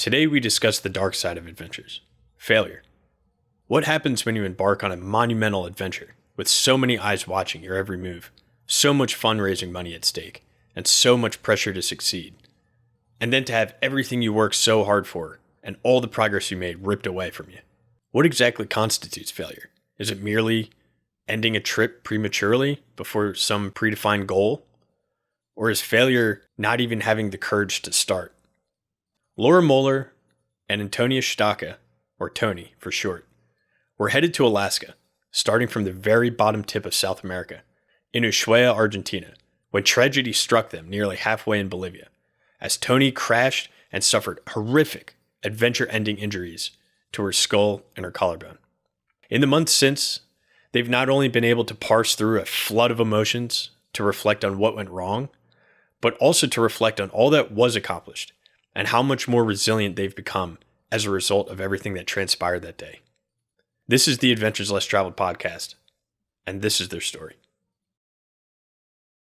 Today we discuss the dark side of adventures, failure. What happens when you embark on a monumental adventure with so many eyes watching your every move, so much fundraising money at stake, and so much pressure to succeed, and then to have everything you worked so hard for and all the progress you made ripped away from you? What exactly constitutes failure? Is it merely ending a trip prematurely before some predefined goal? Or is failure not even having the courage to start? Möller and Antonia Staacke, or Toni for short, were headed to Alaska, starting from the very bottom tip of South America, in Ushuaia, Argentina, when tragedy struck them nearly halfway in Bolivia, as Toni crashed and suffered horrific adventure-ending injuries to her skull and her collarbone. In the months since, they've not only been able to parse through a flood of emotions to reflect on what went wrong, but also to reflect on all that was accomplished and how much more resilient they've become as a result of everything that transpired that day. This is the Adventures Less Traveled podcast, and this is their story.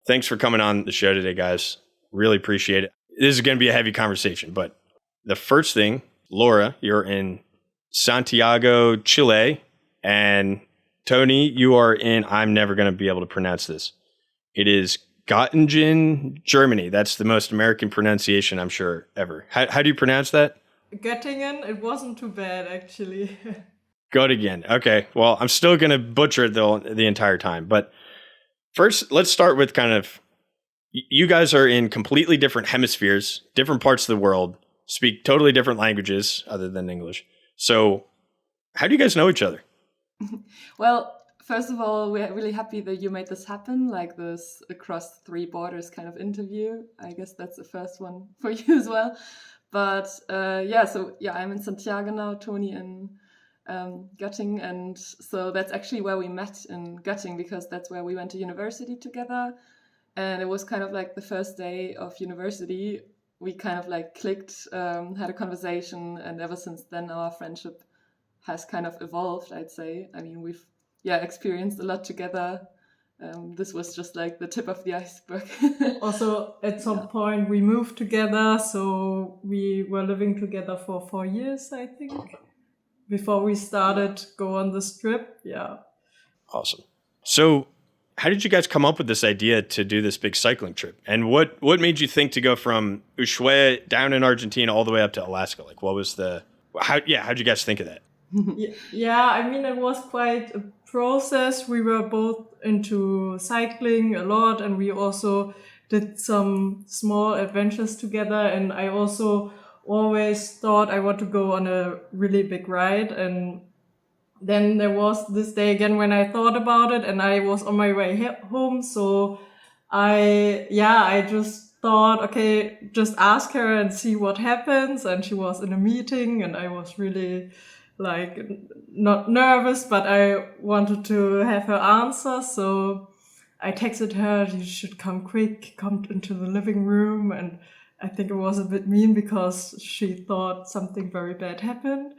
Thanks for coming on the show today, guys. Really appreciate it. This is going to be a heavy conversation, but the first thing, Laura, you're in Santiago, Chile, and Toni, you are in, I'm never going to be able to pronounce this. It is Göttingen, Germany. That's the most American pronunciation, I'm sure, ever. How do you pronounce that? Göttingen. It wasn't too bad, actually. Göttingen. Okay. Well, I'm still going to butcher it the entire time. But first, let's start with kind of, you guys are in completely different hemispheres, different parts of the world, speak totally different languages other than English. So how do you guys know each other? Well, first of all, we're really happy that you made this happen, like this across three borders kind of interview. I guess that's the first one for you as well. But I'm in Santiago now, Toni in Göttingen. And so that's actually where we met, in Göttingen, because that's where we went to university together. And it was kind of like the first day of university. We kind of like clicked, had a conversation. And ever since then, our friendship has kind of evolved, I'd say. I mean, we've experienced a lot together. This was just like the tip of the iceberg. Also, at some point, we moved together. So we were living together for 4 years, I think, before we started go on this trip. Yeah. Awesome. So how did you guys come up with this idea to do this big cycling trip? And what made you think to go from Ushuaia down in Argentina all the way up to Alaska? Like, what was how'd you guys think of that? Yeah, I mean, it was quite a process. We were both into cycling a lot, and we also did some small adventures together. And I also always thought I want to go on a really big ride. And then there was this day again when I thought about it, and I was on my way home. So I just thought, okay, just ask her and see what happens. And she was in a meeting, and I was really not nervous, but I wanted to have her answer. So I texted her, you should come quick, come into the living room. And I think it was a bit mean because she thought something very bad happened.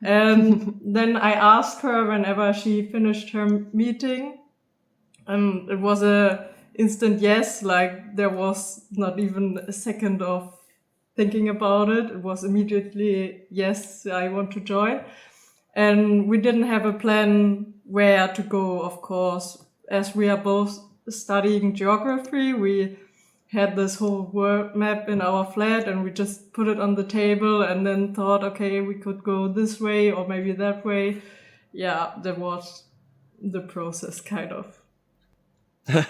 And then I asked her whenever she finished her meeting, and it was a instant yes. Like, there was not even a second of thinking about it. It was immediately, yes, I want to join. And we didn't have a plan where to go, of course. As we are both studying geography, we had this whole world map in our flat, and we just put it on the table and then thought, okay, we could go this way or maybe that way. Yeah, that was the process, kind of.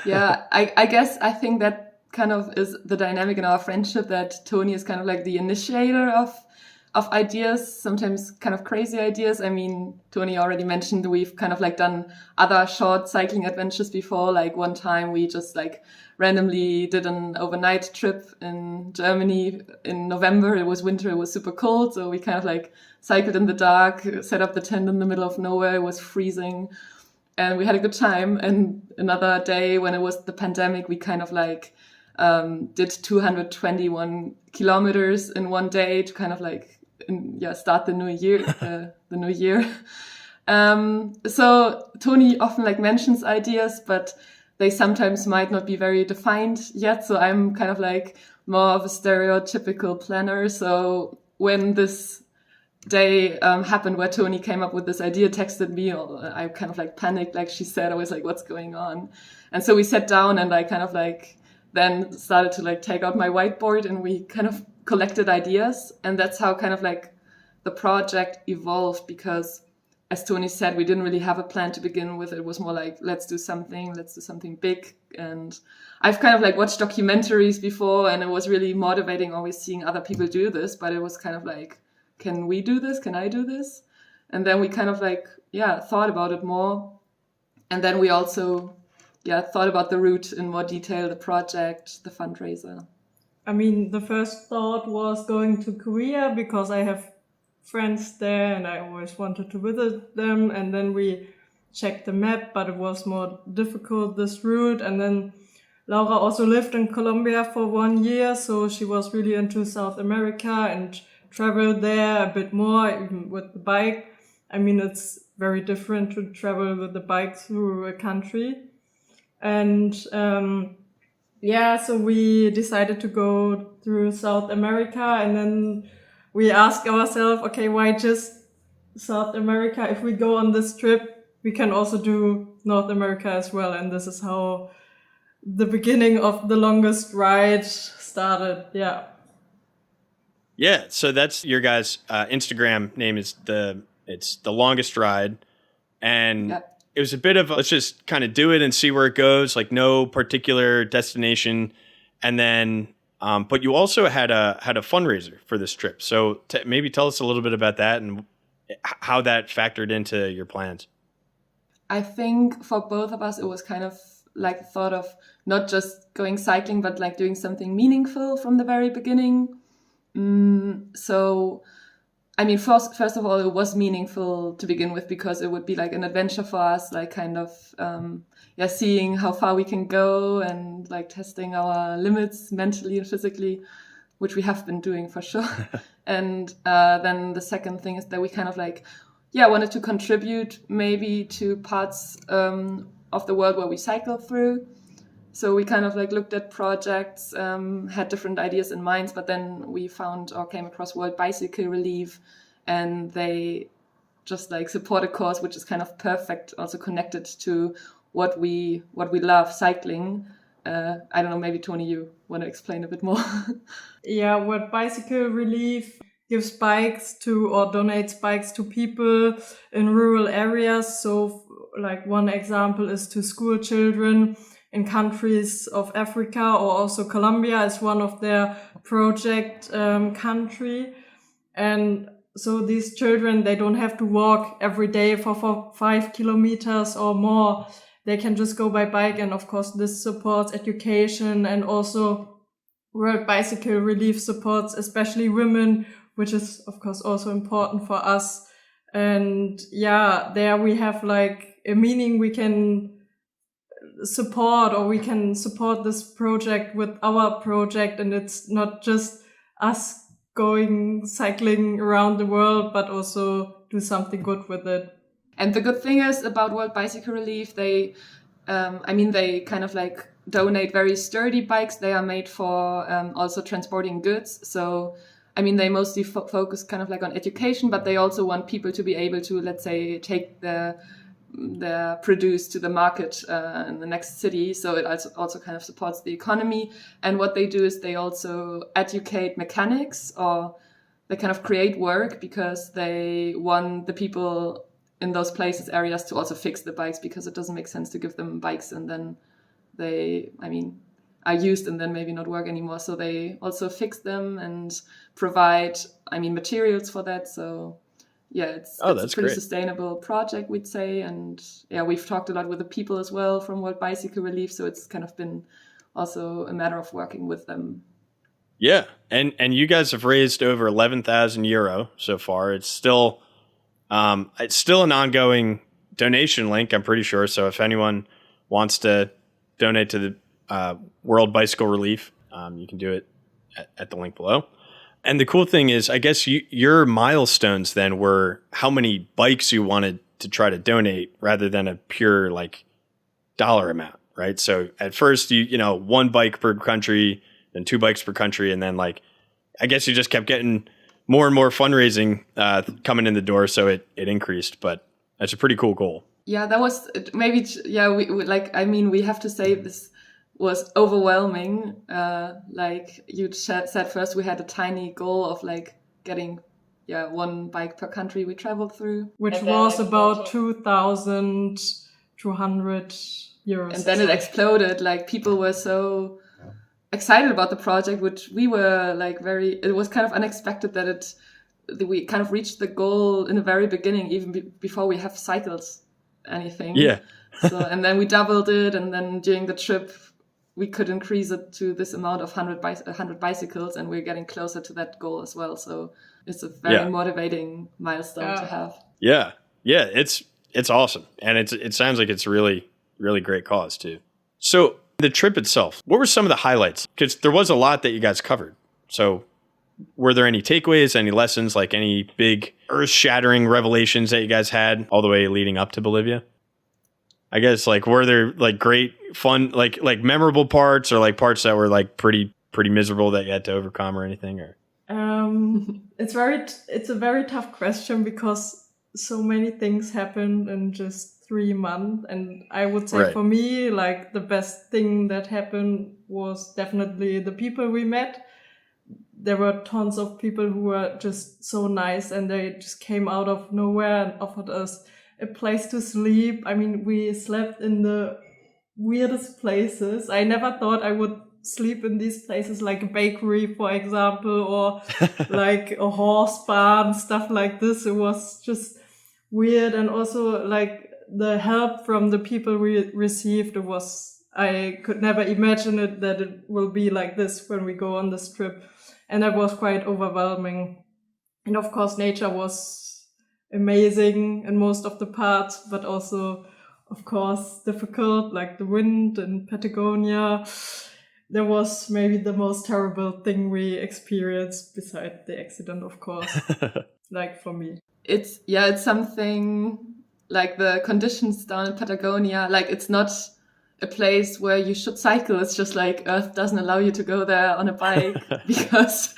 Yeah, I think that kind of is the dynamic in our friendship, that Toni is kind of like the initiator of ideas, sometimes kind of crazy ideas. I mean, Toni already mentioned we've kind of like done other short cycling adventures before. Like one time we just like randomly did an overnight trip in Germany in November. It was winter, it was super cold. So we kind of like cycled in the dark, set up the tent in the middle of nowhere. It was freezing and we had a good time. And another day when it was the pandemic, we kind of like did 221 kilometers in one day to kind of like start the new year. So Toni often like mentions ideas, but they sometimes might not be very defined yet. So I'm kind of like more of a stereotypical planner. So when this day happened where Toni came up with this idea, texted me, I kind of like panicked, like she said. I was like, what's going on? And so we sat down, and I kind of like then started to like take out my whiteboard, and we kind of collected ideas. And that's how kind of like the project evolved, because as Toni said, we didn't really have a plan to begin with. It was more like, let's do something big. And I've kind of like watched documentaries before, and it was really motivating always seeing other people do this, but it was kind of like, can we do this? Can I do this? And then we kind of like, thought about it more. And then we also, thought about the route in more detail, the project, the fundraiser. I mean, the first thought was going to Korea because I have friends there and I always wanted to visit them. And then we checked the map, but it was more difficult, this route. And then Laura also lived in Colombia for 1 year, so she was really into South America and traveled there a bit more, even with the bike. I mean, it's very different to travel with the bike through a country. And so we decided to go through South America, and then we asked ourselves, okay, why just South America? If we go on this trip, we can also do North America as well. And this is how the beginning of the longest ride started. Yeah. Yeah, so that's your guys' Instagram name is it's the longest ride, and it was a bit of let's just kind of do it and see where it goes, like no particular destination, and then but you also had a fundraiser for this trip, so maybe tell us a little bit about that and how that factored into your plans. I think for both of us, it was kind of like thought of not just going cycling, but like doing something meaningful from the very beginning. So, I mean, first of all, it was meaningful to begin with because it would be like an adventure for us, like kind of, seeing how far we can go and like testing our limits mentally and physically, which we have been doing for sure. And then the second thing is that we kind of like, wanted to contribute maybe to parts of the world where we cycle through. So we kind of like looked at projects, had different ideas in mind, but then we found or came across World Bicycle Relief, and they just like support a cause which is kind of perfect, also connected to what we love, cycling. I don't know, maybe Toni, you want to explain a bit more? World Bicycle Relief gives bikes to or donates bikes to people in rural areas. So like one example is to school children in countries of Africa, or also Colombia is one of their project country. And so these children, they don't have to walk every day for 5 kilometers or more. They can just go by bike. And of course, this supports education, and also World Bicycle Relief supports especially women, which is of course also important for us. And there we have like a meaning we can support, or we can support this project with our project, and it's not just us going cycling around the world, but also do something good with it. And the good thing is about World Bicycle Relief, they kind of like donate very sturdy bikes. They are made for also transporting goods. So I mean, they mostly focus kind of like on education, but they also want people to be able to, let's say, take the produce to the market in the next city. So it also kind of supports the economy. And what they do is they also educate mechanics, or they kind of create work, because they want the people in those areas to also fix the bikes, because it doesn't make sense to give them bikes and then they, are used and then maybe not work anymore. So they also fix them and provide, materials for that. So it's a pretty great. Sustainable project, we'd say. And we've talked a lot with the people as well from World Bicycle Relief. So it's kind of been also a matter of working with them. Yeah. And you guys have raised over 11,000 euro so far. It's still an ongoing donation link, I'm pretty sure. So if anyone wants to donate to the World Bicycle Relief, you can do it at the link below. And the cool thing is, I guess your milestones then were how many bikes you wanted to try to donate, rather than a pure like dollar amount, right? So at first you one bike per country, then 2 bikes per country, and then like I guess you just kept getting more and more fundraising coming in the door, so it increased. But that's a pretty cool goal. Yeah, that was maybe, yeah, we like, I mean, we have to say this was overwhelming. Like you said first, we had a tiny goal of like getting, one bike per country we traveled through. Which was about 2,200 euros. And then it exploded. Like people were so excited about the project, which we were like it was kind of unexpected that we kind of reached the goal in the very beginning, even before we have cycled anything. Yeah. So, and then we doubled it, and then during the trip we could increase it to this amount of 100 bicycles, and we're getting closer to that goal as well. So it's a very motivating milestone to have. Yeah. Yeah. It's awesome. And it sounds like it's really, really great cause too. So the trip itself, what were some of the highlights? Because there was a lot that you guys covered. So were there any takeaways, any lessons, like any big earth-shattering revelations that you guys had all the way leading up to Bolivia? I guess, like, were there like great fun, like memorable parts, or like parts that were like pretty miserable that you had to overcome or anything? Or it's a very tough question because so many things happened in just 3 months, and I would say for me, like, the best thing that happened was definitely the people we met. There were tons of people who were just so nice, and they just came out of nowhere and offered us a place to sleep. I mean, we slept in the weirdest places. I never thought I would sleep in these places, like a bakery, for example, or like a horse barn, stuff like this. It was just weird. And also, like, the help from the people we received, I could never imagine that it will be like this when we go on this trip. And that was quite overwhelming. And of course, nature was amazing in most of the parts, but also, of course, difficult, like the wind in Patagonia. That was maybe the most terrible thing we experienced, besides the accident, of course, like for me. It's something like the conditions down in Patagonia, like it's not a place where you should cycle. It's just like Earth doesn't allow you to go there on a bike because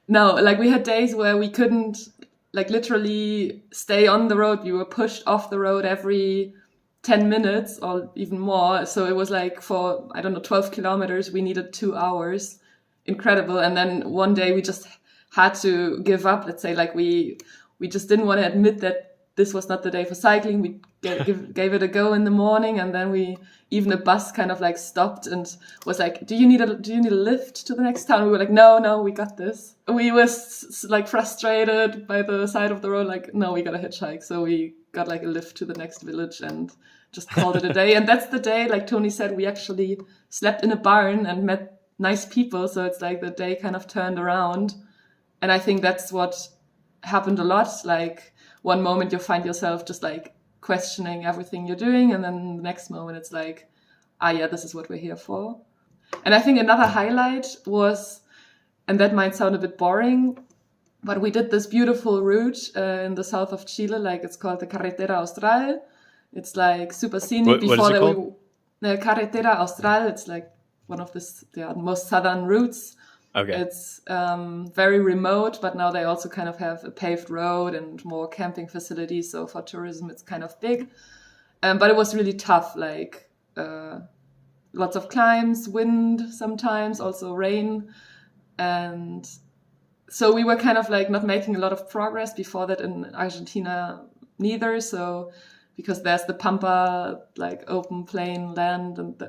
like we had days where we couldn't like literally stay on the road. We were pushed off the road every 10 minutes or even more. So it was like for, 12 kilometers, we needed 2 hours. Incredible. And then one day we just had to give up. Let's say like we just didn't want to admit that this was not the day for cycling. We gave it a go in the morning, and then even a bus kind of like stopped and was like, do you need a lift to the next town? We were like, no, we got this. We were like frustrated by the side of the road, like, no, we got a hitchhike. So we got like a lift to the next village and just called it a day. And that's the day, like Toni said, we actually slept in a barn and met nice people. So it's like the day kind of turned around. And I think that's what happened a lot. Like one moment you'll find yourself just like questioning everything you're doing, and then the next moment it's like, this is what we're here for. And I think another highlight was, and that might sound a bit boring, but we did this beautiful route in the south of Chile, like it's called the Carretera Austral. It's like super scenic. What is it called? The Carretera Austral, it's like one of the most southern routes. Okay. It's very remote, but now they also kind of have a paved road and more camping facilities. So for tourism, it's kind of big. But it was really tough, like lots of climbs, wind sometimes, also rain. And so we were kind of like not making a lot of progress before that in Argentina neither. So because there's the Pampa, like open plain land, and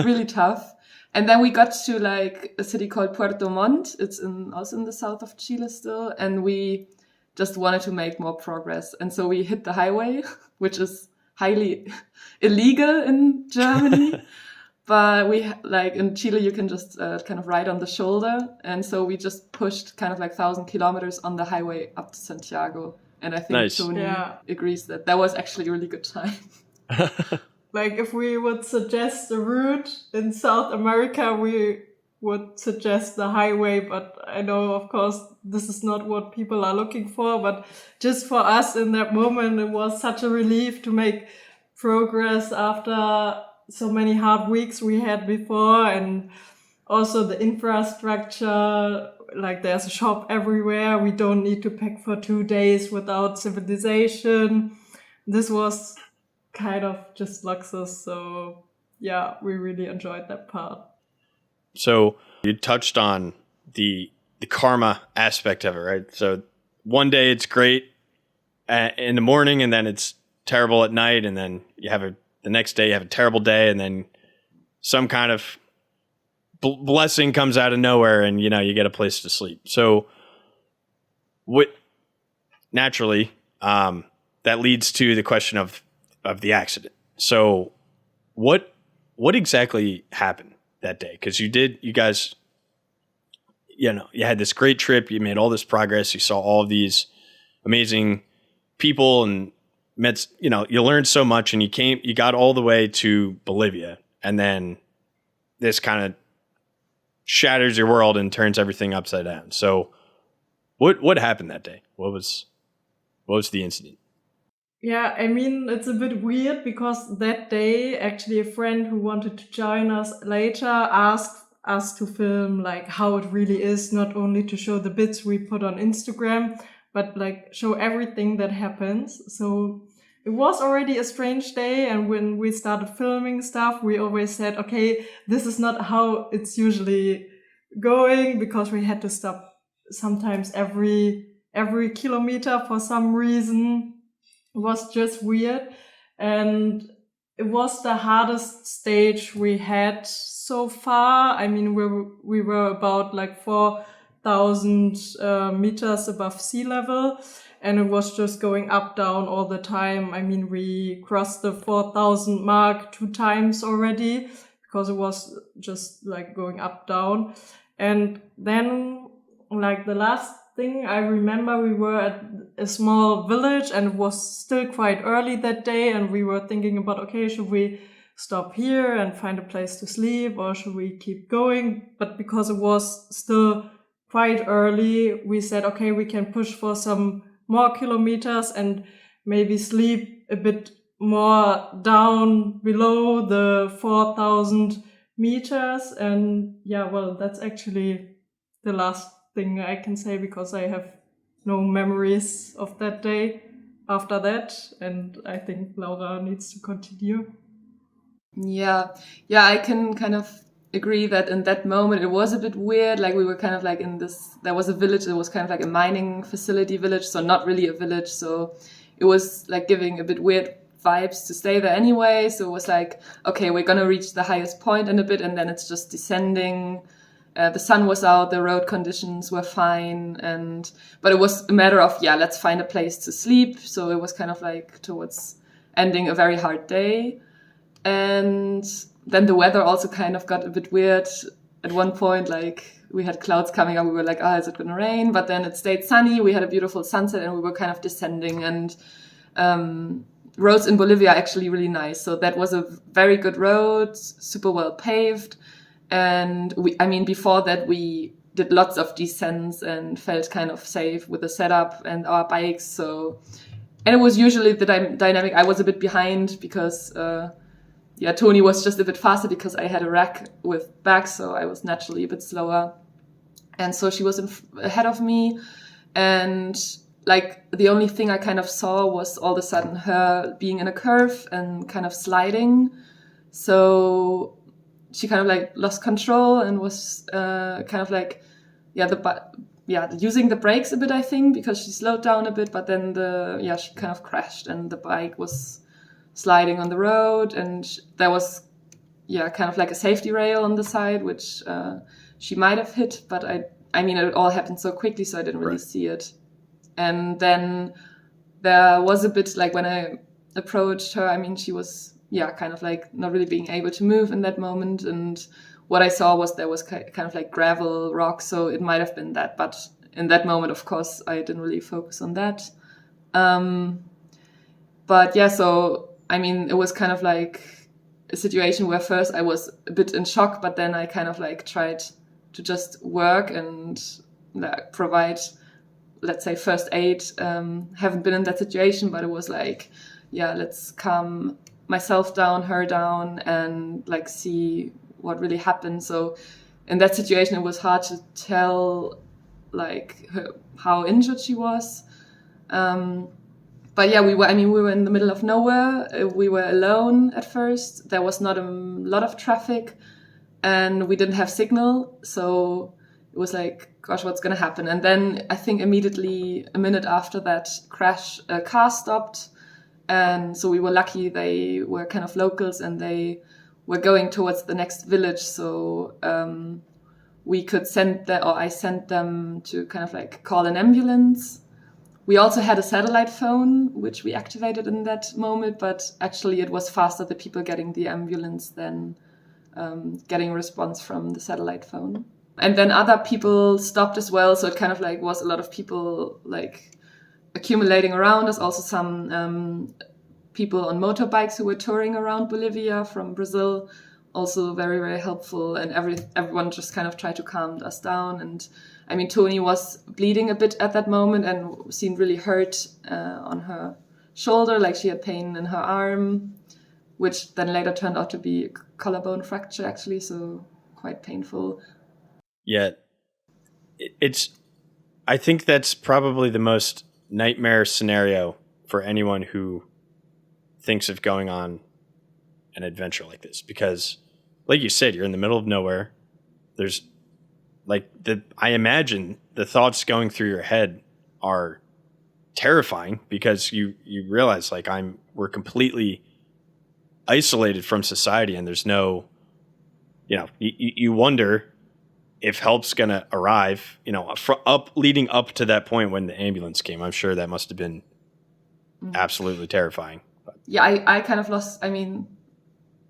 really tough. And then we got to like a city called Puerto Montt. It's also in the south of Chile still. And we just wanted to make more progress. And so we hit the highway, which is highly illegal in Germany. But we, like in Chile, you can just kind of ride on the shoulder. And so we just pushed kind of like 1,000 kilometers on the highway up to Santiago. And I think Toni agrees that was actually a really good time. Like, if we would suggest a route in South America, we would suggest the highway. But I know, of course, this is not what people are looking for. But just for us in that moment, it was such a relief to make progress after so many hard weeks we had before. And also the infrastructure like there's a shop everywhere. We don't need to pack for 2 days without civilization. This was kind of just luxus. So yeah, we really enjoyed that part. So you touched on the karma aspect of it, right? So one day it's great in the morning, and then it's terrible at night, and then the next day you have a terrible day, and then some kind of blessing comes out of nowhere, and you get a place to sleep. So naturally that leads to the question of the accident. So what exactly happened that day? Because you guys, you had this great trip, you made all this progress, you saw all of these amazing people and met, you learned so much, and you got all the way to Bolivia, and then this kind of shatters your world and turns everything upside down. So what happened that day? What was the incident? Yeah, I mean, it's a bit weird because that day, actually, a friend who wanted to join us later asked us to film like how it really is, not only to show the bits we put on Instagram, but like show everything that happens. So it was already a strange day. And when we started filming stuff, we always said, okay, this is not how it's usually going, because we had to stop sometimes every kilometer for some reason. It was just weird, and it was the hardest stage we had so far. I mean, we were about like 4,000 meters above sea level, and it was just going up, down all the time. I mean, we crossed the 4,000 mark 2 times already, because it was just like going up, down. And then like the last thing I remember, we were at a small village, and it was still quite early that day, and we were thinking about, okay, should we stop here and find a place to sleep, or should we keep going? But because it was still quite early, we said, okay, we can push for some more kilometers and maybe sleep a bit more down below the 4,000 meters. And yeah, well, that's actually the last thing I can say, because I have no memories of that day after that, and I think Laura needs to continue. Yeah, I can kind of agree that in that moment it was a bit weird. Like we were kind of like in this, there was a village, it was kind of like a mining facility village, so not really a village, so it was like giving a bit weird vibes to stay there anyway. So it was like, okay, we're gonna reach the highest point in a bit, and then it's just descending. The sun was out, the road conditions were fine, but it was a matter of, let's find a place to sleep. So it was kind of like towards ending a very hard day. And then the weather also kind of got a bit weird. At one point, like we had clouds coming up, we were like, is it going to rain? But then it stayed sunny, we had a beautiful sunset, and we were kind of descending, and roads in Bolivia are actually really nice. So that was a very good road, super well paved. And before that, we did lots of descents and felt kind of safe with the setup and our bikes. And it was usually the dynamic. I was a bit behind because, Toni was just a bit faster because I had a rack with bags, so I was naturally a bit slower. And so she was ahead of me. And like the only thing I kind of saw was all of a sudden her being in a curve and kind of sliding. So she kind of like lost control and was kind of like, using the brakes a bit, I think, because she slowed down a bit, but then she kind of crashed and the bike was sliding on the road, and there was, kind of like a safety rail on the side, which she might have hit, but it all happened so quickly, so I didn't really see it. And then there was a bit like when I approached her, she was kind of like not really being able to move in that moment. And what I saw was there was kind of like gravel, rock, so it might have been that. But in that moment, of course, I didn't really focus on that. It was kind of like a situation where first I was a bit in shock, but then I kind of like tried to just work and provide, let's say, first aid. Haven't been in that situation, but it was like, let's calm myself down, her down, and like see what really happened. So in that situation, it was hard to tell like how injured she was. But yeah, we were in the middle of nowhere. We were alone at first. There was not a lot of traffic, and we didn't have signal. So it was like, gosh, what's going to happen? And then I think immediately a minute after that crash, a car stopped. And so we were lucky. They were kind of locals, and they were going towards the next village. So we could I sent them to kind of like call an ambulance. We also had a satellite phone, which we activated in that moment, but actually it was faster, the people getting the ambulance, than getting a response from the satellite phone. And then other people stopped as well. So it kind of like was a lot of people like accumulating around us. Also some people on motorbikes who were touring around Bolivia from Brazil, also very, very helpful. And everyone just kind of tried to calm us down. And I mean, Toni was bleeding a bit at that moment and seemed really hurt on her shoulder, like she had pain in her arm, which then later turned out to be a collarbone fracture, actually, so quite painful. Yeah, I think that's probably the most nightmare scenario for anyone who thinks of going on an adventure like this, because like you said, you're in the middle of nowhere. There's I imagine the thoughts going through your head are terrifying, because you realize like we're completely isolated from society, and there's no, you wonder if help's going to arrive, leading up to that point when the ambulance came. I'm sure that must have been absolutely terrifying. Yeah, I kind of lost,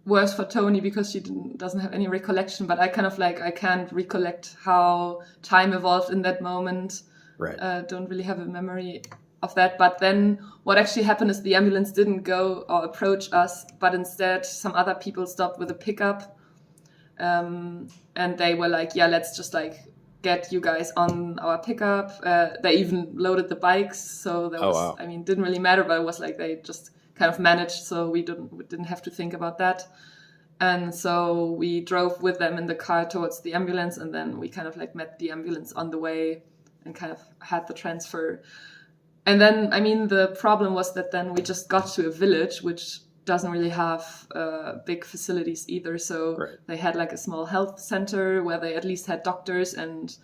worse for Toni because she doesn't have any recollection, but I kind of I can't recollect how time evolved in that moment. Right. Don't really have a memory of that. But then what actually happened is the ambulance didn't go or approach us, but instead some other people stopped with a pickup. And they were like, yeah, let's just get you guys on our pickup. They even loaded the bikes. So that was, wow. Didn't really matter, but it was they just kind of managed, so we didn't have to think about that. And so we drove with them in the car towards the ambulance, and then we kind of met the ambulance on the way and kind of had the transfer. And then, the problem was that then we just got to a village which doesn't really have big facilities either. So right. They had a small health center where they at least had doctors and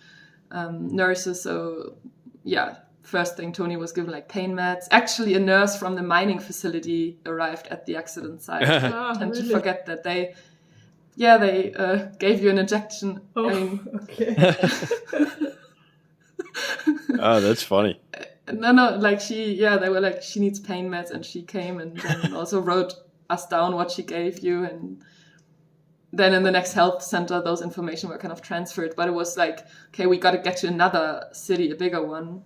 nurses. So yeah, first thing, Toni was given pain meds. Actually, a nurse from the mining facility arrived at the accident site. And really? To forget that they gave you an injection. Oh, okay. Oh, that's funny. No, they were she needs pain meds, and she came and then also wrote us down what she gave you. And then in the next health center, those information were kind of transferred. But it was okay, we got to get to another city, a bigger one.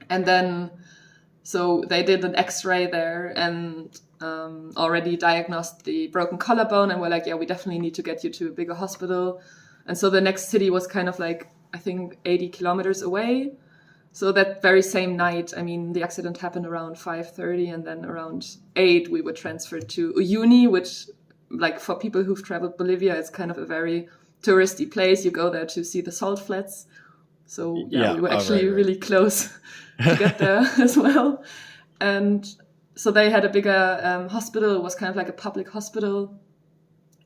And then, so they did an X-ray there and already diagnosed the broken collarbone, and we're we definitely need to get you to a bigger hospital. And so the next city was kind of I think 80 kilometers away. So that very same night, the accident happened around 5:30, and then around 8 we were transferred to Uyuni, which for people who've traveled Bolivia, it's kind of a very touristy place. You go there to see the salt flats. So yeah, we were actually really close to get there as well. And so they had a bigger hospital. It was kind of a public hospital.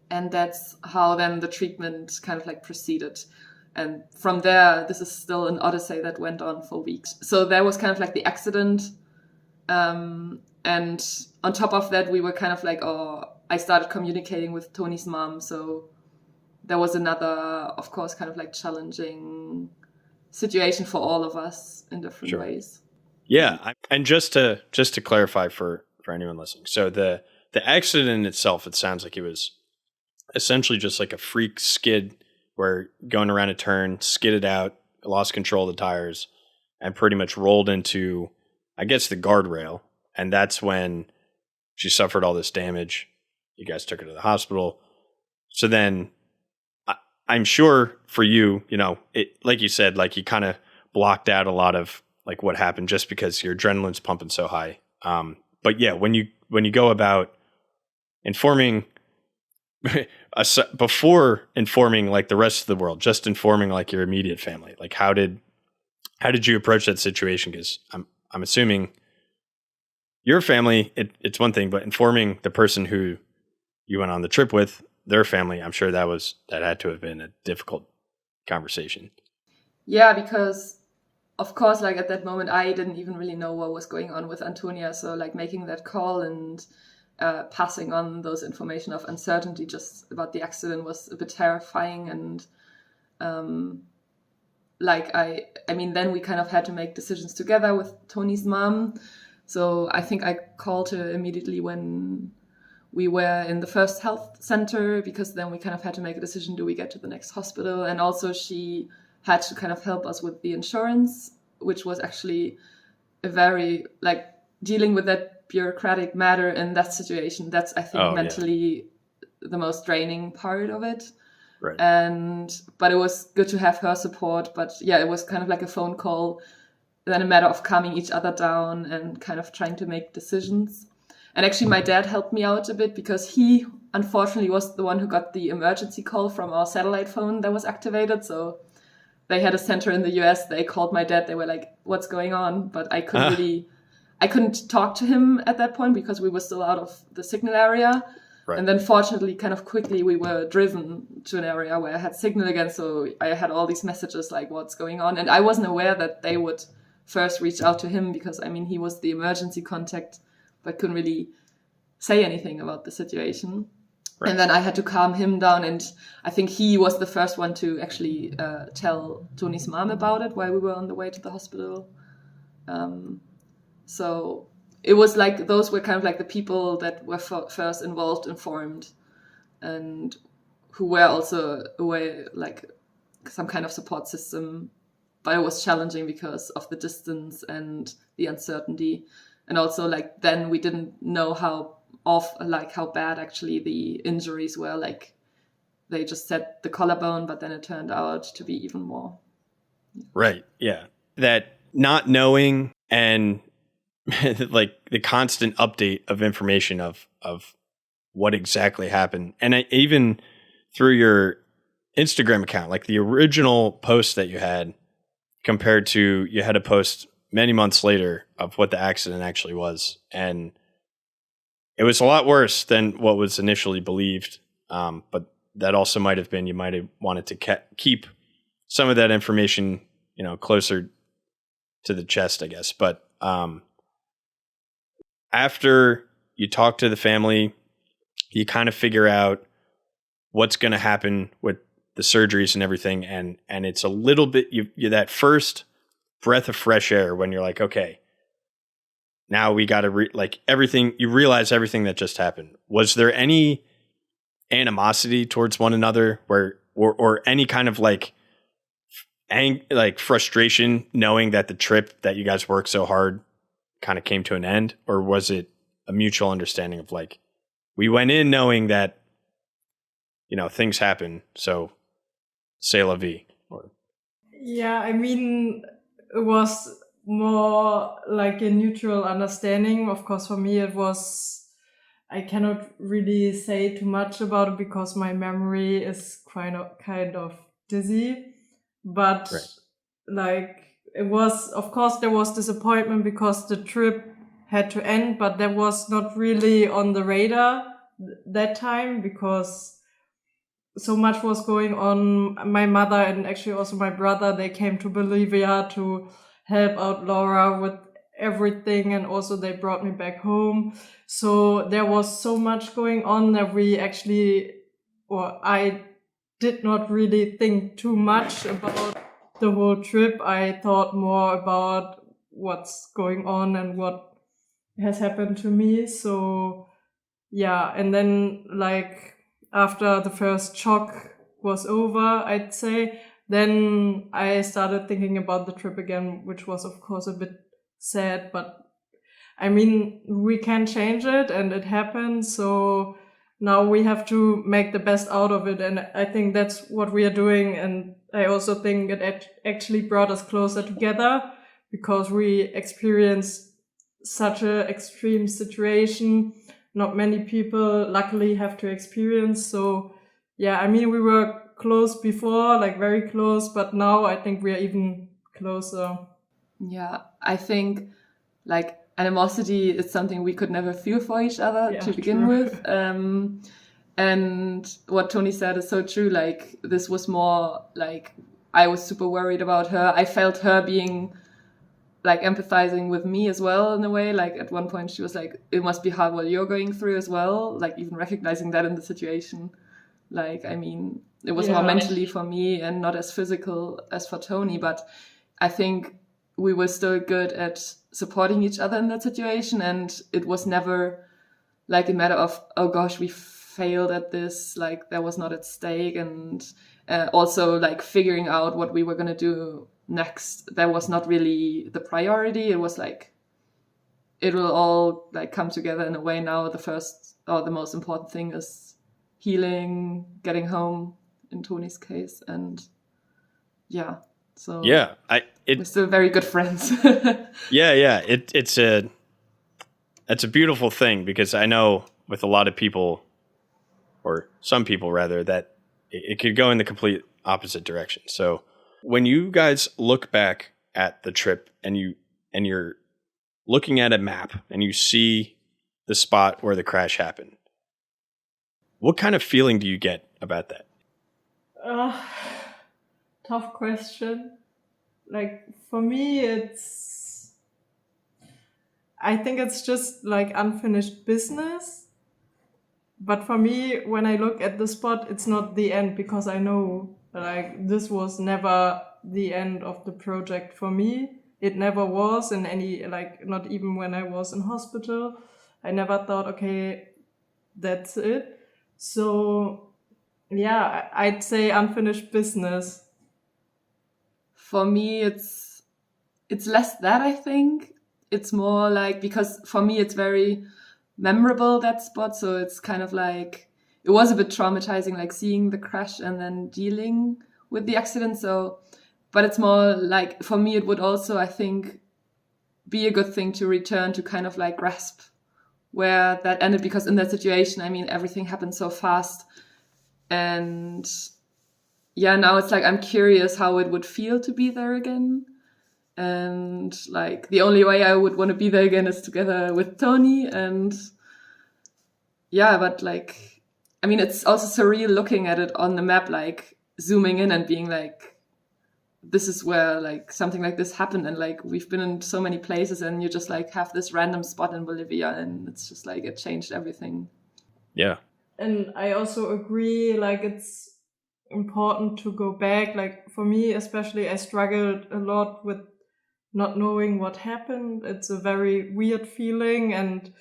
And that's how then the treatment kind of proceeded. And from there, this is still an odyssey that went on for weeks. So there was kind of the accident. And on top of that, we were kind of I started communicating with Toni's mom. So there was another, of course, kind of challenging situation for all of us in different ways. Yeah, and just to clarify for anyone listening, so the accident itself, it sounds like it was essentially just a freak skid where going around a turn, skidded out, lost control of the tires, and pretty much rolled into, I guess, the guardrail. And that's when she suffered all this damage. You guys took her to the hospital. So then I'm sure for you, it, like you said, you kind of blocked out a lot of what happened just because your adrenaline's pumping so high. But yeah, when you go about informing before informing the rest of the world, just informing your immediate family, how did how did you approach that situation? Because I'm assuming your family, it's one thing, but informing the person who you went on the trip with, their family, I'm sure that had to have been a difficult conversation. Yeah, because of course, like at that moment, I didn't even really know what was going on with Antonia. So like making that call and passing on those information of uncertainty just about the accident was a bit terrifying. And then we kind of had to make decisions together with Toni's mom. So I think I called her immediately when we were in the first health center, because then we kind of had to make a decision, do we get to the next hospital? And also she had to kind of help us with the insurance, which was actually a very, like, dealing with that bureaucratic matter in that situation. That's, I think, mentally the most draining part of it. Right. But it was good to have her support. But yeah, it was kind of like a phone call, then a matter of calming each other down and kind of trying to make decisions. And actually my dad helped me out a bit, because he unfortunately was the one who got the emergency call from our satellite phone that was activated. So they had a center in the US. They called my dad. They were like, what's going on? But I couldn't talk to him at that point because we were still out of the signal area. Right. And then fortunately, kind of quickly, we were driven to an area where I had signal again. So I had all these messages like, what's going on? And I wasn't aware that they would first reach out to him, because, I mean, he was the emergency contact, but couldn't really say anything about the situation. Right. And then I had to calm him down. And I think he was the first one to actually tell Toni's mom about it while we were on the way to the hospital. So it was like, those were kind of like the people that were first involved, informed, and who were also aware, like some kind of support system. But it was challenging because of the distance and the uncertainty. And also, like, then we didn't know how bad actually the injuries were. Like, they just said the collarbone, but then it turned out to be even more. Right. Yeah. That not knowing and like the constant update of information of what exactly happened. And even through your Instagram account, like the original post that you had compared to you had a post many months later of what the accident actually was. And it was a lot worse than what was initially believed. But that also might have been, you might have wanted to keep some of that information, closer to the chest, I guess. But after you talk to the family, you kind of figure out what's going to happen with the surgeries and everything. And it's a little bit, you that first breath of fresh air when you're like, okay, now we got to everything, you realize everything that just happened. Was there any animosity towards one another or any kind of like frustration knowing that the trip that you guys worked so hard kind of came to an end? Or was it a mutual understanding of like, we went in knowing that, things happen, so c'est la vie? Yeah, I mean, it was more like a neutral understanding. Of course, for me, I cannot really say too much about it because my memory is kind of dizzy. But it was, of course, there was disappointment because the trip had to end, but that was not really on the radar that time because so much was going on. My mother and actually also my brother, they came to Bolivia to help out Laura with everything, and also they brought me back home. So there was so much going on that I did not really think too much about the whole trip. I thought more about what's going on and what has happened to me. So yeah, and then after the first shock was over, I'd say, then I started thinking about the trip again, which was of course a bit sad, but I mean, we can change it and it happened. So now we have to make the best out of it. And I think that's what we are doing. And I also think it actually brought us closer together because we experienced such an extreme situation. Not many people luckily have to experience. So yeah, I mean, we were close before, very close, but now I think we are even closer. Yeah, I think like animosity is something we could never feel for each other to begin with. And what Toni said is so true. Like, this was more like I was super worried about her. I felt her being like empathizing with me as well in a way. Like, at one point she was like, it must be hard what you're going through as well. Like, even recognizing that in the situation. Like, I mean, it was more mentally for me and not as physical as for Toni. But I think we were still good at supporting each other in that situation. And it was never like a matter of, oh gosh, we failed at this. Like, that was not at stake. And also like figuring out what we were going to do next. That was not really the priority. It was like, it will all like come together in a way now. The first or the most important thing is healing, getting home in Toni's case. And yeah, so yeah, we're still very good friends. yeah. It's a beautiful thing, because I know with a lot of people, or some people rather, that it could go in the complete opposite direction. So when you guys look back at the trip and you're looking at a map and you see the spot where the crash happened, what kind of feeling do you get about that? Tough question. Like, for me, I think it's just like unfinished business. But for me, when I look at the spot, it's not the end, because I know like this was never the end of the project for me. It never was in any, like, not even when I was in hospital. I never thought, okay, that's it. So yeah, I'd say unfinished business. For me, it's less that, I think. It's more like, because for me it's very memorable, that spot. So it's kind of like, it was a bit traumatizing, like seeing the crash and then dealing with the accident. So, but it's more like, for me, it would also, I think, be a good thing to return to kind of like grasp where that ended, because in that situation, I mean, everything happened so fast. And yeah, now it's like, I'm curious how it would feel to be there again. And like, the only way I would want to be there again is together with Toni. And yeah, but like, I mean, it's also surreal looking at it on the map, like zooming in and being like, this is where like something like this happened. And like, we've been in so many places, and you just like have this random spot in Bolivia, and it's just like, it changed everything. Yeah. And I also agree, like, it's important to go back. Like, for me especially, I struggled a lot with not knowing what happened. It's a very weird feeling, and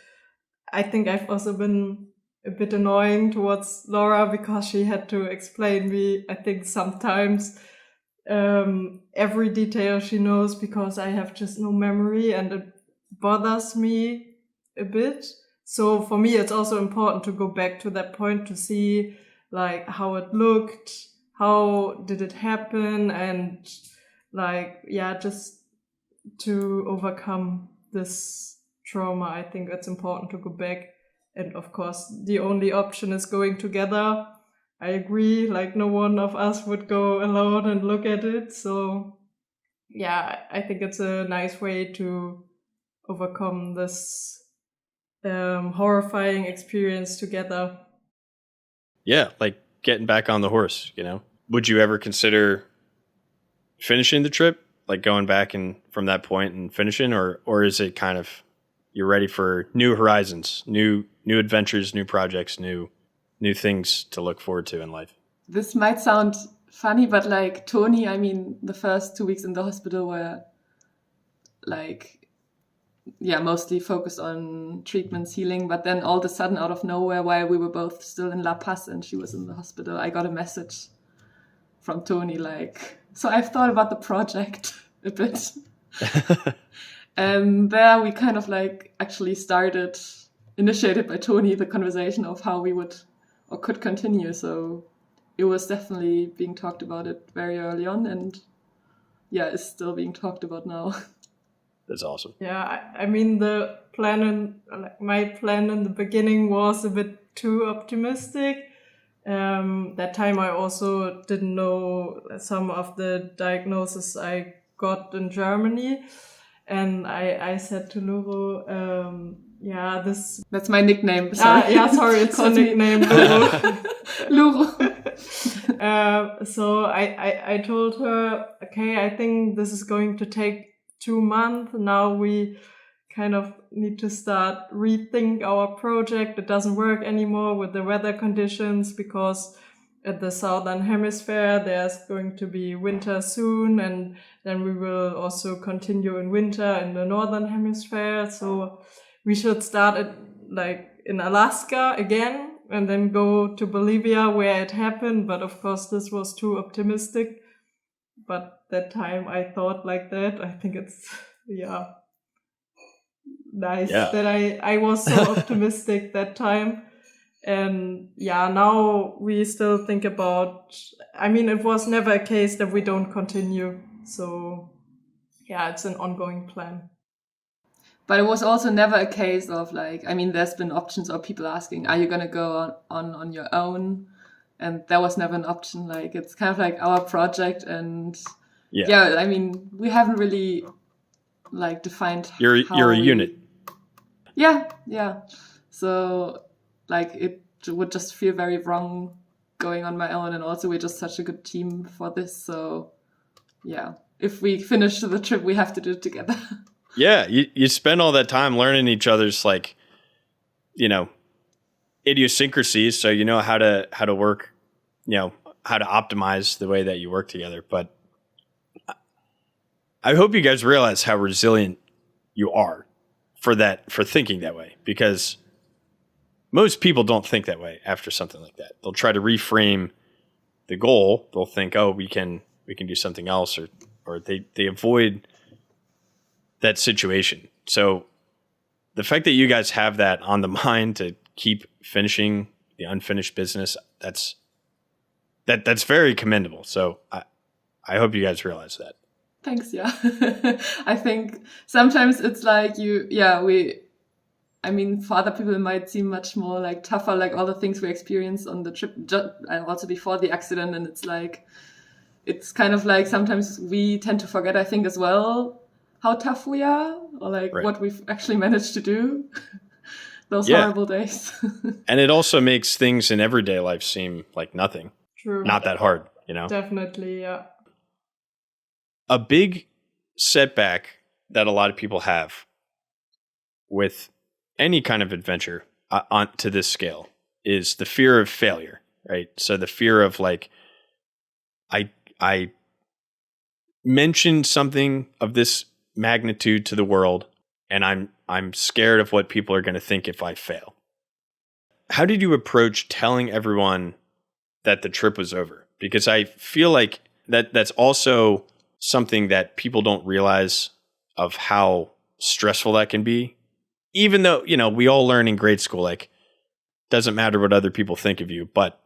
I think I've also been a bit annoying towards Laura, because she had to explain me, I think sometimes, every detail she knows, because I have just no memory, and it bothers me a bit. So for me, it's also important to go back to that point to see like how it looked, how did it happen, and like, yeah, just to overcome this trauma. I think it's important to go back. And of course, the only option is going together. I agree, like, no one of us would go alone and look at it. So yeah, I think it's a nice way to overcome this horrifying experience together. Yeah, like getting back on the horse, you know? Would you ever consider finishing the trip, like going back and from that point and finishing, or is it kind of, you're ready for new horizons, new adventures, new projects, new things to look forward to in life? This might sound funny, but like Toni, I mean, the first 2 weeks in the hospital were like, yeah, mostly focused on treatments, healing. But then all of a sudden, out of nowhere, while we were both still in La Paz and she was in the hospital, I got a message from Toni, like, so I've thought about the project a bit. And there we kind of like actually initiated by Toni, the conversation of how we would or could continue. So it was definitely being talked about it very early on, and yeah, it's still being talked about now. That's awesome. Yeah, I mean, my plan in the beginning was a bit too optimistic. That time I also didn't know some of the diagnosis I got in Germany. And I said to Luru, That's my nickname. Sorry. Sorry, it's a nickname, Luru. Luru. So I told her, okay, I think this is going to take 2 months. Now we kind of need to start rethink our project. It doesn't work anymore with the weather conditions because at the Southern Hemisphere, there's going to be winter soon, and then we will also continue in winter in the Northern Hemisphere. So we should start it like in Alaska again and then go to Bolivia where it happened. But of course, this was too optimistic. But that time I thought like that. I think it's, nice that I was so optimistic that time. And now we still think about, it was never a case that we don't continue. So it's an ongoing plan. But it was also never a case of like, there's been options or people asking, are you going to go on your own? And that was never an option. Like, it's kind of like our project. And we haven't really like defined You're a unit. Yeah. So like it would just feel very wrong going on my own, and also we're just such a good team for this. So if we finish the trip, we have to do it together. Yeah, you spend all that time learning each other's like, idiosyncrasies, so you know how to work, how to optimize the way that you work together. But I hope you guys realize how resilient you are for thinking that way, because most people don't think that way after something like that. They'll try to reframe the goal. They'll think, oh, we can do something else, or they avoid that situation. So the fact that you guys have that on the mind to keep finishing the unfinished business, that's very commendable. So I hope you guys realize that. Thanks. Yeah. I think sometimes it's like for other people, it might seem much more like tougher, like all the things we experienced on the trip, and also before the accident. And it's like, it's kind of like sometimes we tend to forget, I think, as well, how tough we are, or like what we've actually managed to do those horrible days. And it also makes things in everyday life seem like nothing. True. Not that hard, Definitely, yeah. A big setback that a lot of people have with any kind of adventure to this scale is the fear of failure, right? So the fear of like, I mentioned something of this magnitude to the world, and I'm scared of what people are going to think if I fail. How did you approach telling everyone that the trip was over? Because I feel like that's also something that people don't realize of how stressful that can be. Even though, we all learn in grade school, like, doesn't matter what other people think of you, but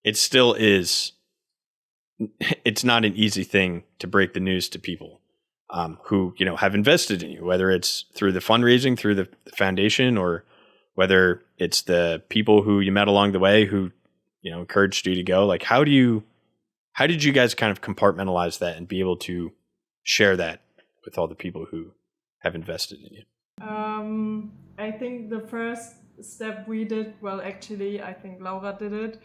it still is, it's not an easy thing to break the news to people who, have invested in you, whether it's through the fundraising, through the foundation, or whether it's the people who you met along the way who, encouraged you to go. Like, how did you guys kind of compartmentalize that and be able to share that with all the people who have invested in you? I think the first step we did, well, actually, I think Laura did it,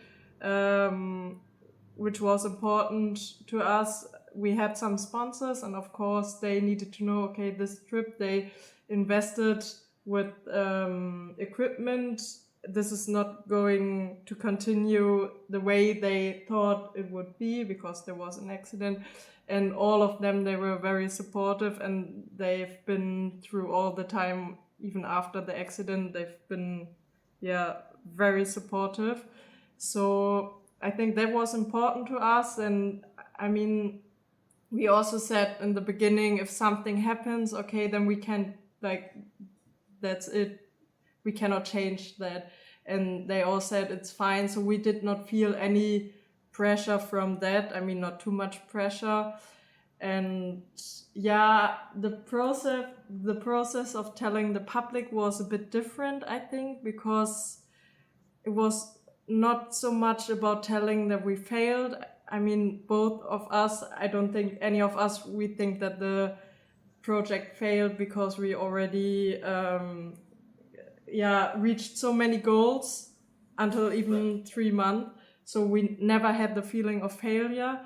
which was important to us. We had some sponsors, and of course, they needed to know, okay, this trip, they invested with equipment. This is not going to continue the way they thought it would be because there was an accident. And all of them, they were very supportive, and they've been through all the time, even after the accident, they've been, very supportive. So I think that was important to us. And we also said in the beginning, if something happens, okay, then we can, that's it. We cannot change that. And they all said it's fine. So we did not feel any pressure from that. Not too much pressure. And the process of telling the public was a bit different, I think, because it was not so much about telling that we failed. I mean, both of us, I don't think any of us, we think that the project failed because we already reached so many goals until even 3 months. So we never had the feeling of failure.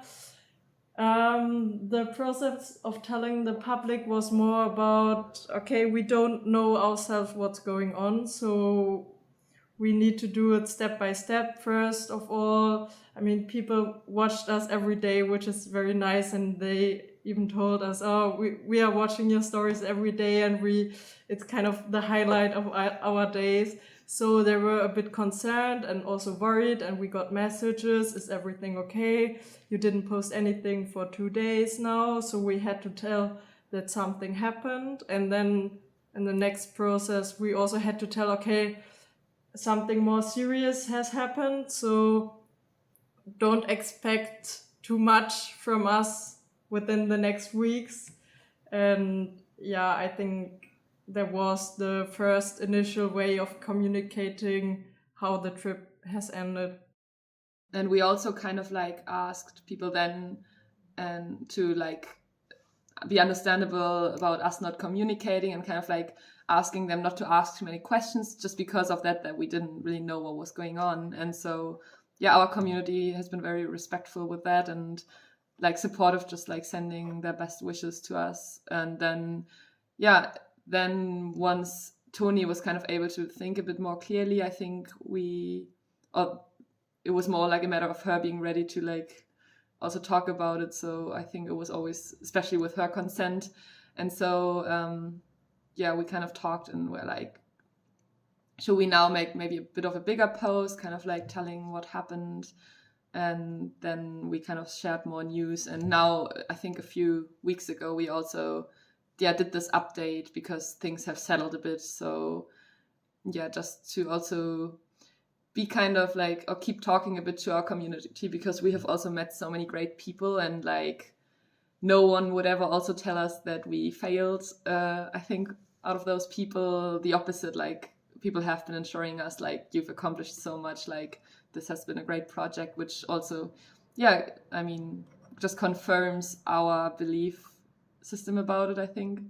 The process of telling the public was more about, okay, we don't know ourselves what's going on, so we need to do it step by step. First of all, I mean, people watched us every day, which is very nice, and they even told us, oh, we are watching your stories every day, and it's kind of the highlight of our days. So they were a bit concerned and also worried, and we got messages, is everything okay? You didn't post anything for 2 days now. So we had to tell that something happened. And then in the next process, we also had to tell, okay, something more serious has happened. So don't expect too much from us within the next weeks. And yeah, I think that was the first initial way of communicating how the trip has ended. And we also kind of like asked people then to like be understandable about us not communicating, and kind of like asking them not to ask too many questions, just because of that we didn't really know what was going on. And so yeah, our community has been very respectful with that, and like supportive, just like sending their best wishes to us. And then once Toni was kind of able to think a bit more clearly, I think it was more like a matter of her being ready to like also talk about it. So I think it was always, especially with her consent. And so we kind of talked and were like, should we now make maybe a bit of a bigger post, kind of like telling what happened? And then we kind of shared more news. And now I think a few weeks ago we also did this update because things have settled a bit. So yeah, just to also be kind of like, or keep talking a bit to our community, because we have also met so many great people, and like no one would ever also tell us that we failed. I think out of those people, the opposite, like people have been assuring us like, you've accomplished so much, like this has been a great project, which also, I mean, just confirms our belief system about it, I think.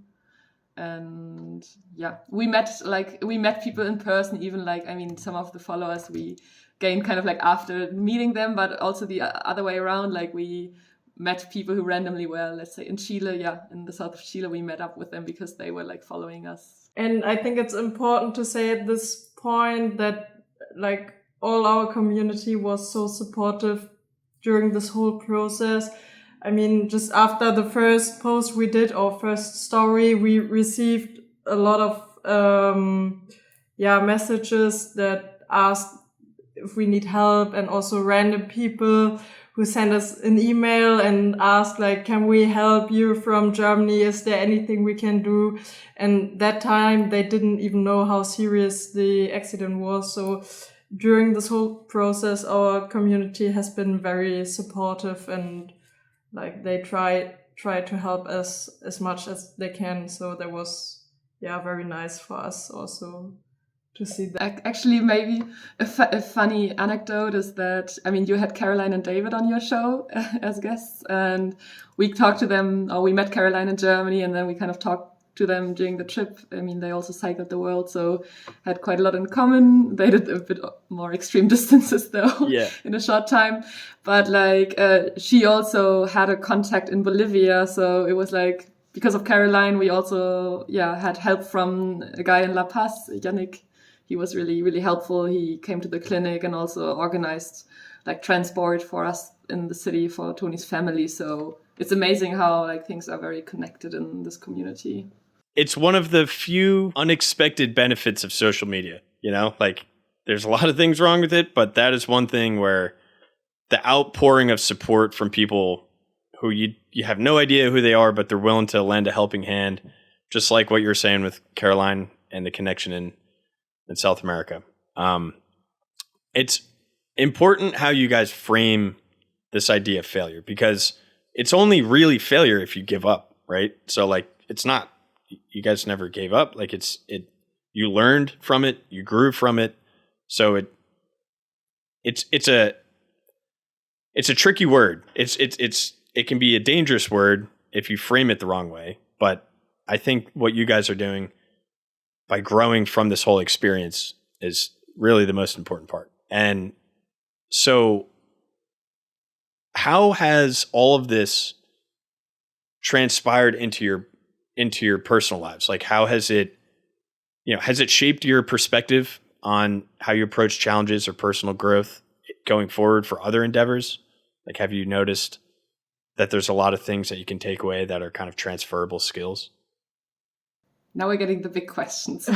And yeah, we met people in person, even like, I mean, some of the followers we gained kind of like after meeting them, but also the other way around, like we met people who randomly were, let's say in Chile, in the south of Chile, we met up with them because they were like following us. And I think it's important to say at this point that like all our community was so supportive during this whole process. I mean, just after the first post we did, our first story, we received a lot of messages that asked if we need help, and also random people who sent us an email and asked like, can we help you from Germany? Is there anything we can do? And that time they didn't even know how serious the accident was. So during this whole process, our community has been very supportive, and like they try to help us as much as they can. So that was very nice for us also to see that. Actually, maybe a funny anecdote is that, I mean, you had Caroline and David on your show as guests, and we talked to them, or we met Caroline in Germany, and then we kind of talked to them during the trip. I mean, they also cycled the world, so had quite a lot in common. They did a bit more extreme distances though, in a short time. But like, she also had a contact in Bolivia, so it was like, because of Caroline, we also had help from a guy in La Paz, Yannick. He was really, really helpful. He came to the clinic and also organized like transport for us in the city for Toni's family. So it's amazing how like things are very connected in this community. It's one of the few unexpected benefits of social media, you know, like there's a lot of things wrong with it, but that is one thing where the outpouring of support from people who you have no idea who they are, but they're willing to lend a helping hand, just like what you're saying with Caroline and the connection in South America. It's important how you guys frame this idea of failure, because it's only really failure if you give up, right? So like, it's not, you guys never gave up. Like you learned from it, you grew from it. So it's it's a tricky word. It can be a dangerous word if you frame it the wrong way. But I think what you guys are doing by growing from this whole experience is really the most important part. And so how has all of this transpired into your personal lives? Like, how has it shaped your perspective on how you approach challenges or personal growth going forward for other endeavors? Like, have you noticed that there's a lot of things that you can take away that are kind of transferable skills? Now we're getting the big questions.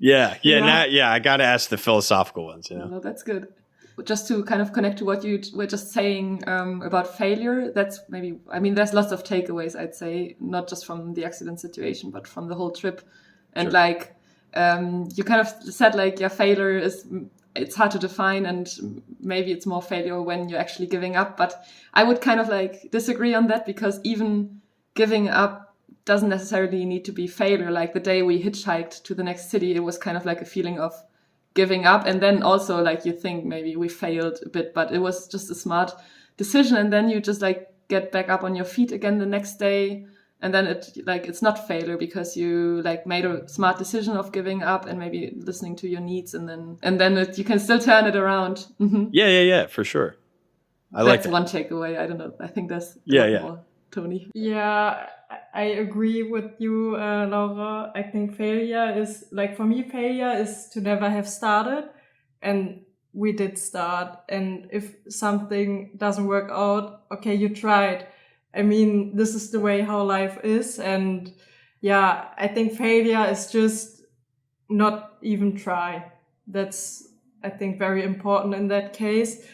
Yeah. I got to ask the philosophical ones. Well, that's good. Just to kind of connect to what you were just saying about failure, there's lots of takeaways, I'd say, not just from the accident situation, but from the whole trip. And Sure. You kind of said, failure it's hard to define, and maybe it's more failure when you're actually giving up. But I would kind of disagree on that, because even giving up doesn't necessarily need to be failure. Like the day we hitchhiked to the next city, it was kind of like a feeling of giving up. And then also you think maybe we failed a bit, but it was just a smart decision. And then you just get back up on your feet again the next day. And then it's not failure, because you made a smart decision of giving up and maybe listening to your needs. And then you can still turn it around. Mm-hmm. Yeah, for sure. That's one takeaway. I don't know. I think that's more, Toni. Yeah, I agree with you, Laura. I think failure is, for me, failure is to never have started. And we did start. And if something doesn't work out, okay, you tried. I mean, this is the way how life is. And yeah, I think failure is just not even try. That's, I think, very important in that case.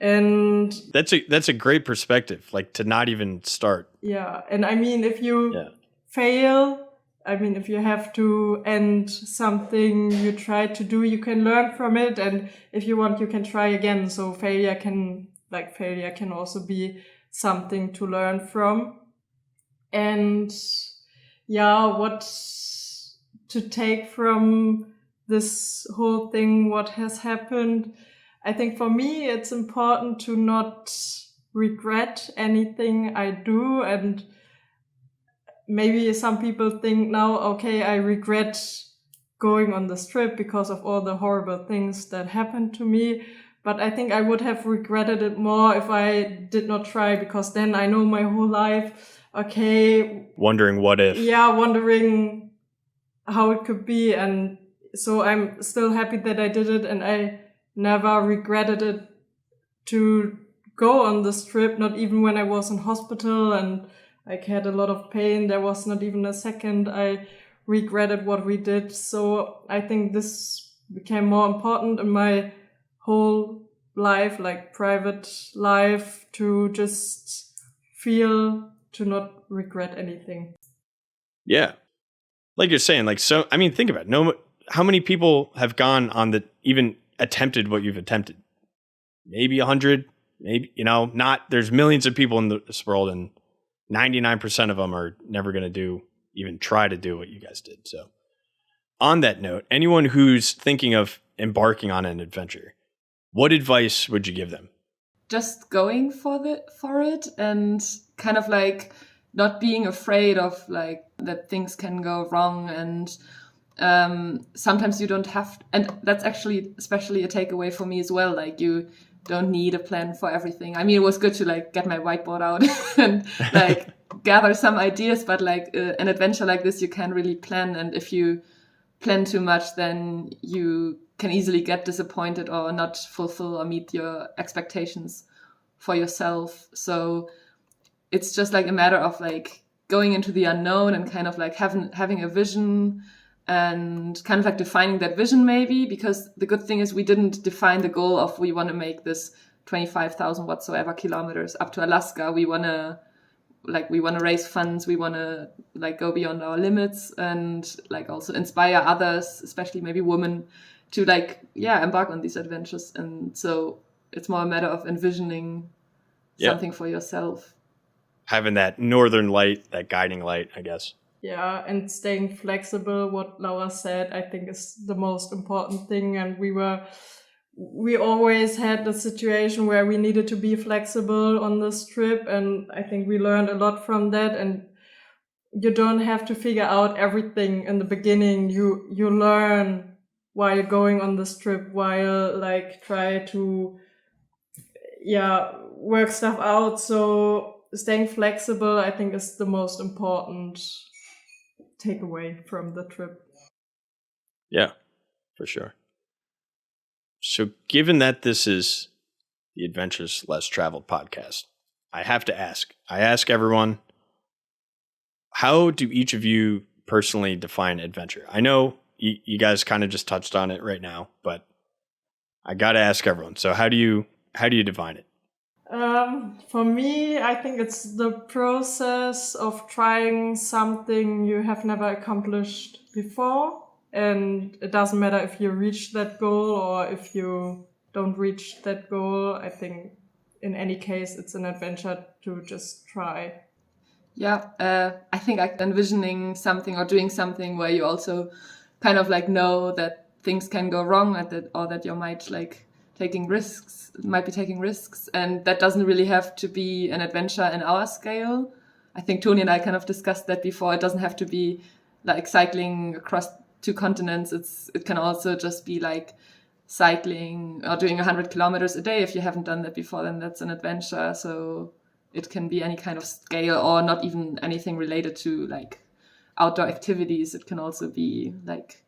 And that's a great perspective, to not even start. Yeah. And I mean, if you fail, if you have to end something you tried to do, you can learn from it. And if you want, you can try again. So failure can also be something to learn from. And what to take from this whole thing, what has happened. I think for me, it's important to not regret anything I do. And maybe some people think now, okay, I regret going on this trip because of all the horrible things that happened to me. But I think I would have regretted it more if I did not try, because then I know my whole life, okay. Wondering what if. Yeah, wondering how it could be. And so I'm still happy that I did it, and I never regretted it to go on this trip, not even when I was in hospital and I had a lot of pain. There was not even a second I regretted what we did. So I think this became more important in my whole life, private life, to just feel to not regret anything. Yeah. Like you're saying, think about it. How many people have gone on even attempted what you've attempted? Maybe 100, maybe, there's millions of people in this world, and 99% of them are never going to even try to do what you guys did. So on that note, anyone who's thinking of embarking on an adventure, what advice would you give them? Just going for it, and kind of not being afraid of that things can go wrong. And sometimes you don't have, and that's actually especially a takeaway for me as well. You don't need a plan for everything. I mean, it was good to get my whiteboard out and gather some ideas, but an adventure like this, you can't really plan. And if you plan too much, then you can easily get disappointed or not fulfill or meet your expectations for yourself. So it's just a matter of going into the unknown and kind of having a vision, and kind of defining that vision, maybe, because the good thing is we didn't define the goal of we want to make this 25,000 whatsoever kilometers up to Alaska. We want to raise funds. We want to go beyond our limits, and also inspire others, especially maybe women, to embark on these adventures. And so it's more a matter of envisioning something for yourself. Having that northern light, that guiding light, I guess. Yeah, and staying flexible, what Laura said, I think is the most important thing. And we were we always had the situation where we needed to be flexible on this trip. And I think we learned a lot from that. And you don't have to figure out everything in the beginning. You learn while going on this trip, while like try to, work stuff out. So staying flexible, I think, is the most important takeaway from the trip. Yeah, for sure. So given that this is the Adventures Less Traveled podcast, I have to ask. I ask everyone, how do each of you personally define adventure? I know you guys kind of just touched on it right now, but I got to ask everyone. So how do you define it? For me, I think it's the process of trying something you have never accomplished before. And it doesn't matter if you reach that goal or if you don't reach that goal. I think in any case, it's an adventure to just try. Yeah, I think like envisioning something or doing something where you also kind of like know that things can go wrong or that you might like taking risks, and that doesn't really have to be an adventure in our scale. I think Toni and I kind of discussed that before. It doesn't have to be like cycling across 2 continents. It can also just be like cycling or doing 100 kilometers a day. If you haven't done that before, then that's an adventure. So it can be any kind of scale, or not even anything related to like outdoor activities. It can also be like,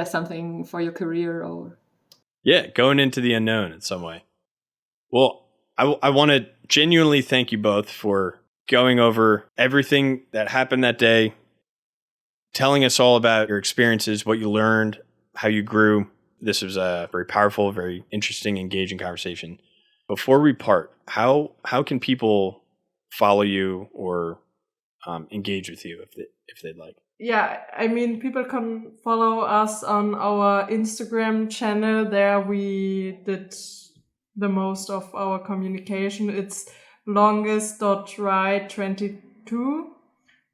something for your career or. Yeah, going into the unknown in some way. Well, I want to genuinely thank you both for going over everything that happened that day, telling us all about your experiences, what you learned, how you grew. This was a very powerful, very interesting, engaging conversation. Before we part, how can people follow you or engage with you if they'd like? Yeah, I mean, people can follow us on our Instagram channel. There we did the most of our communication. It's longest.ride22.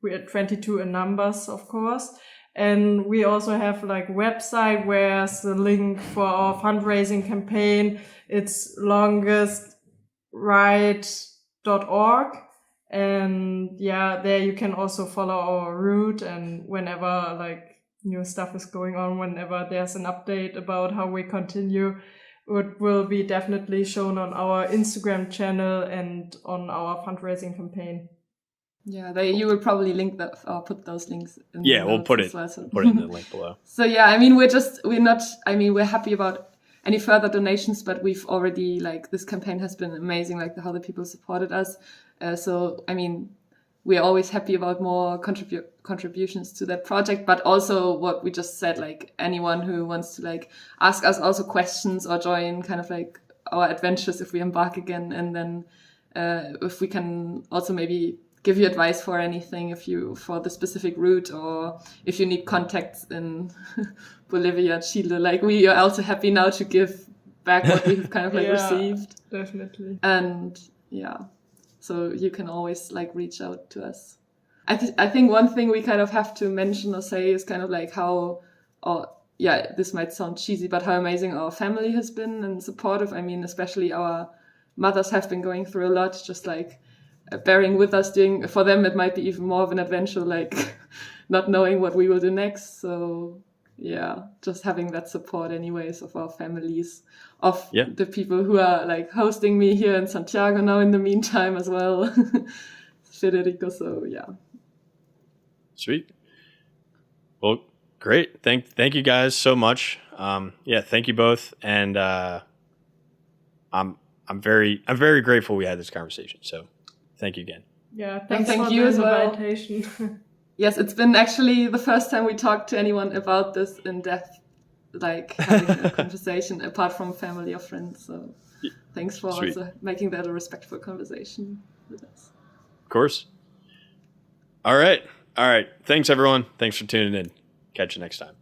We are 22 in numbers, of course. And we also have like website where's the link for our fundraising campaign. It's longestride.org. And there you can also follow our route, and whenever like new stuff is going on, whenever there's an update about how we continue, it will be definitely shown on our Instagram channel and on our fundraising campain. Yeah, you will probably link that or put those links in the we'll put it well, so. Put it in the link below. So I mean, we're happy about any further donations, but we've already like this campaign has been amazing, like how the people supported us. So I mean, we're always happy about more contributions to that project, but also what we just said, like anyone who wants to like ask us also questions or join kind of like our adventures if we embark again, and then if we can also maybe give you advice for anything for the specific route, or if you need contacts in Bolivia, Chile, like we are also happy now to give back what we've kind of like received. Definitely. And so you can always like reach out to us. I think one thing we kind of have to mention or say is kind of like this might sound cheesy, but how amazing our family has been and supportive. I mean, especially our mothers have been going through a lot, just like bearing with us for them it might be even more of an adventure, like not knowing what we will do next. So just having that support anyways of our families, of the people who are like hosting me here in Santiago now in the meantime as well. Federico, so Sweet. Well, great. Thank you guys so much. Thank you both, and I'm very grateful we had this conversation. So thank you again. Yeah, thank you for as the well. invitation. Yes, it's been actually the first time we talked to anyone about this in depth, like having a conversation apart from family or friends. So thanks for also making that a respectful conversation with us. Of course. All right. Thanks, everyone. Thanks for tuning in. Catch you next time.